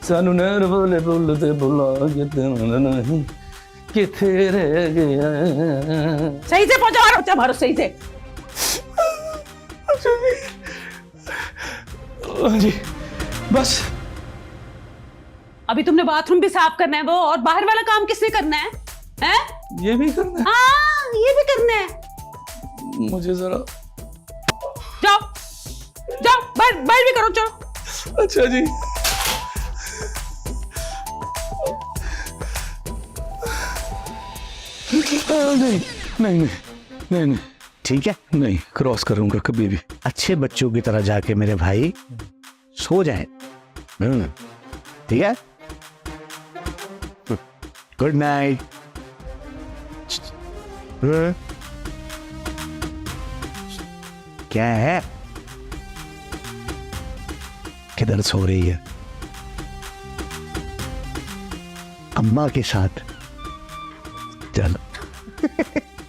सानू नैर बोले बोलते बुला के नहीं किथे रह गया। सही से पहुंचा मारो सही से। जी बस अभी तुमने बाथरूम भी साफ करना है वो, और बाहर वाला काम किसने करना है? हैं? ये भी करना है? हाँ ये भी करना है। मुझे जरा। जाओ जाओ बाहर भी करो जाओ। अच्छा जी। नहीं नहीं नहीं नहीं नहीं ठीक है, नहीं क्रॉस करूंगा कभी भी। अच्छे बच्चों की तरह जाके मेरे भाई सो जाए। ठीक है, गुड नाइट। क्या है, किधर सो रही है? अम्मा के साथ। चलो।